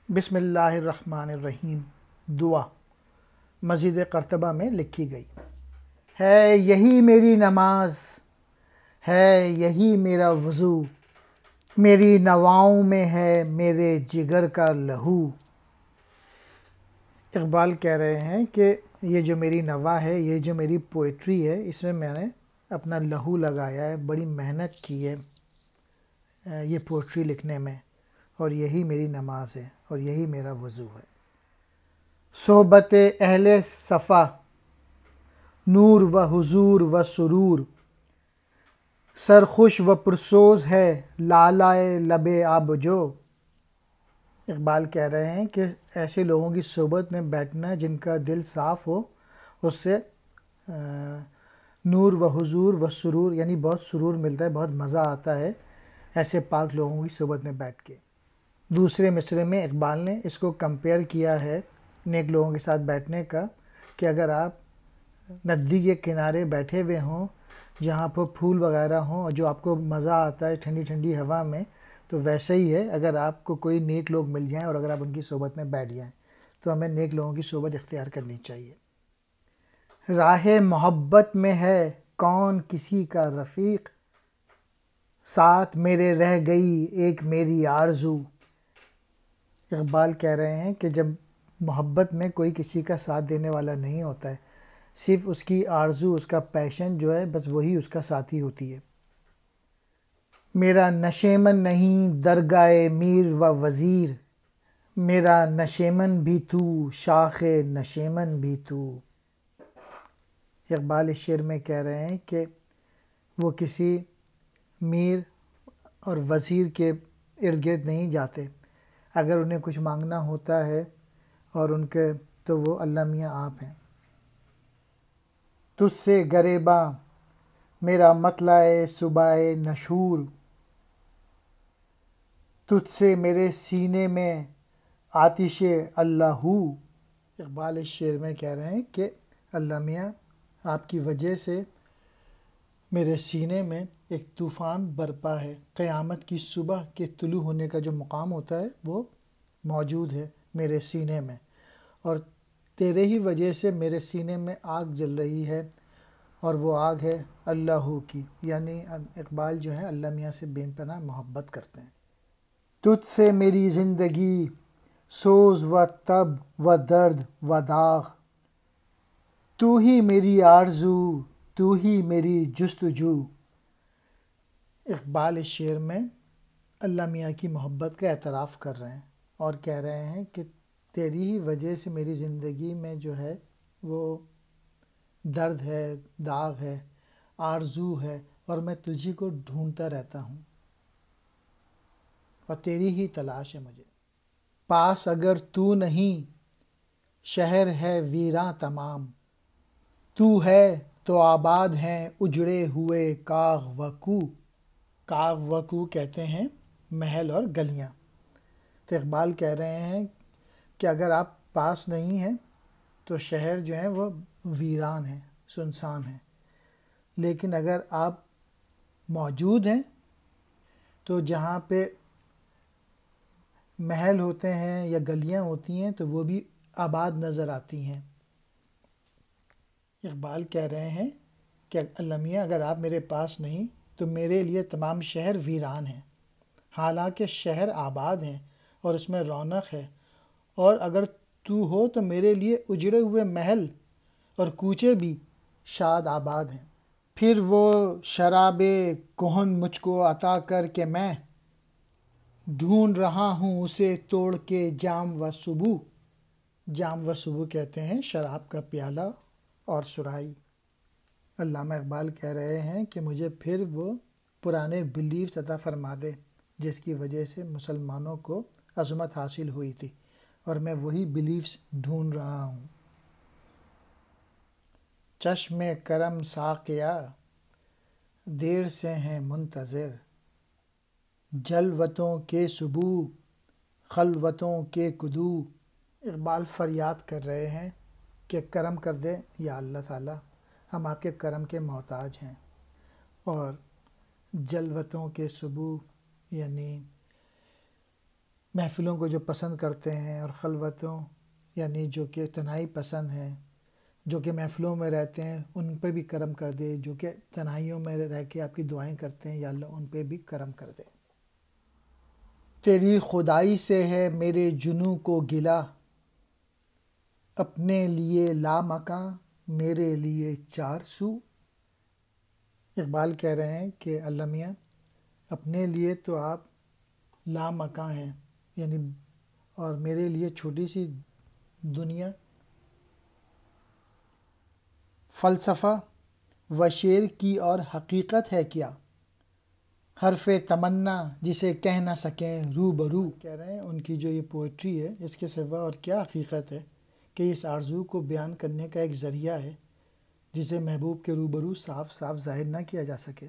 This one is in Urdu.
بسم اللہ الرحمن الرحیم۔ دعا مزید قرطبہ میں لکھی گئی ہے۔ یہی میری نماز ہے، یہی میرا وضو، میری نواؤں میں ہے میرے جگر کا لہو۔ اقبال کہہ رہے ہیں کہ یہ جو میری نوا ہے، یہ جو میری پوئٹری ہے، اس میں نے اپنا لہو لگایا ہے، بڑی محنت کی ہے یہ پوئٹری لکھنے میں، اور یہی میری نماز ہے اور یہی میرا وضو ہے۔ صحبت اہل صفا نور و حضور و سرور، سرخوش و پرسوز ہے لالائے لب آبجو۔ اقبال کہہ رہے ہیں کہ ایسے لوگوں کی صحبت میں بیٹھنا جن کا دل صاف ہو، اس سے نور و حضور و سرور، یعنی بہت سرور ملتا ہے، بہت مزہ آتا ہے ایسے پاک لوگوں کی صحبت میں بیٹھ کے۔ دوسرے مصرعے میں اقبال نے اس کو کمپیئر کیا ہے نیک لوگوں کے ساتھ بیٹھنے کا، کہ اگر آپ ندی کے کنارے بیٹھے ہوئے ہوں جہاں پر پھول وغیرہ ہوں اور جو آپ کو مزہ آتا ہے ٹھنڈی ٹھنڈی ہوا میں، تو ویسے ہی ہے اگر آپ کو کوئی نیک لوگ مل جائیں اور اگر آپ ان کی صحبت میں بیٹھ جائیں، تو ہمیں نیک لوگوں کی صحبت اختیار کرنی چاہیے۔ راہ محبت میں ہے کون کسی کا رفیق، ساتھ میرے رہ گئی ایک میری آرزو۔ اقبال کہہ رہے ہیں کہ جب محبت میں کوئی کسی کا ساتھ دینے والا نہیں ہوتا ہے، صرف اس کی آرزو، اس کا پیشن جو ہے، بس وہی اس کا ساتھی ہوتی ہے۔ میرا نشیمن نہیں درگاہ میر و وزیر، میرا نشیمن بھی تو شاخ نشیمن بھی تو۔ اقبال اس شعر میں کہہ رہے ہیں کہ وہ کسی میر اور وزیر کے ارد گرد نہیں جاتے، اگر انہیں کچھ مانگنا ہوتا ہے اور ان کے، تو وہ اللہ میاں آپ ہیں۔ تجھ سے گریباں میرا مطلع صبح نشور، تجھ سے میرے سینے میں آتش اللہ۔ اقبال اس شعر میں کہہ رہے ہیں کہ اللہ میاں آپ کی وجہ سے میرے سینے میں ایک طوفان برپا ہے، قیامت کی صبح کے طلوع ہونے کا جو مقام ہوتا ہے وہ موجود ہے میرے سینے میں، اور تیرے ہی وجہ سے میرے سینے میں آگ جل رہی ہے، اور وہ آگ ہے اللہ کی، یعنی اقبال جو ہیں اللہ میاں سے بے پناہ محبت کرتے ہیں۔ تجھ سے میری زندگی سوز و تب و درد و داغ، تو ہی میری آرزو تو ہی میری جستجو۔ اقبال اس شعر میں اللہ میاں کی محبت کا اعتراف کر رہے ہیں اور کہہ رہے ہیں کہ تیری ہی وجہ سے میری زندگی میں جو ہے وہ درد ہے، داغ ہے، آرزو ہے، اور میں تجھی کو ڈھونڈتا رہتا ہوں اور تیری ہی تلاش ہے مجھے۔ پاس اگر تو نہیں شہر ہے ویراں تمام، تو ہے تو آباد ہیں اجڑے ہوئے کاغ و کو۔ کاغ و کو کہتے ہیں محل اور گلیاں۔ تو اقبال کہہ رہے ہیں کہ اگر آپ پاس نہیں ہیں تو شہر جو ہیں وہ ویران ہیں، سنسان ہیں، لیکن اگر آپ موجود ہیں تو جہاں پہ محل ہوتے ہیں یا گلیاں ہوتی ہیں تو وہ بھی آباد نظر آتی ہیں۔ اقبال کہہ رہے ہیں کہ اللہ میاں اگر آپ میرے پاس نہیں تو میرے لیے تمام شہر ویران ہیں، حالانکہ شہر آباد ہیں اور اس میں رونق ہے، اور اگر تو ہو تو میرے لیے اجڑے ہوئے محل اور کوچے بھی شاد آباد ہیں۔ پھر وہ شراب کہن مجھ کو عطا کر کے میں ڈھونڈ رہا ہوں اسے توڑ کے جام و سبو۔ جام و سبو کہتے ہیں شراب کا پیالہ اور سرائی۔ علامہ اقبال کہہ رہے ہیں کہ مجھے پھر وہ پرانے بلیفز عطا فرما دے جس کی وجہ سے مسلمانوں کو عظمت حاصل ہوئی تھی، اور میں وہی بلیفز ڈھونڈ رہا ہوں۔ چشم کرم ساقیا دیر سے ہیں منتظر، جلوتوں کے سبو خلوتوں کے کدو۔ اقبال فریاد کر رہے ہیں کہ کرم کر دے یا اللہ تعالیٰ، ہم آپ کے کرم کے محتاج ہیں، اور جلوتوں کے سبو یعنی محفلوں کو جو پسند کرتے ہیں اور خلوتوں یعنی جو کہ تنہائی پسند ہیں، جو کہ محفلوں میں رہتے ہیں، ان پہ بھی کرم کر دے۔ جو کہ تنہائیوں میں رہ کے آپ کی دعائیں کرتے ہیں، یا اللہ ان پہ بھی کرم کر دے۔ تیری خدائی سے ہے میرے جنوں کو گلہ، اپنے لیے لامکاں میرے لیے چار سو۔ اقبال کہہ رہے ہیں کہ اللہ میاں اپنے لیے تو آپ لامکاں ہیں، یعنی اور میرے لیے چھوٹی سی دنیا۔ فلسفہ و شعر کی اور حقیقت ہے کیا، حرف تمنا جسے کہہ نہ سکیں روبرو۔ کہہ رہے ہیں ان کی جو یہ پوئٹری ہے، اس کے سوا اور کیا حقیقت ہے کہ اس آرزو کو بیان کرنے کا ایک ذریعہ ہے جسے محبوب کے روبرو صاف صاف ظاہر نہ کیا جا سکے۔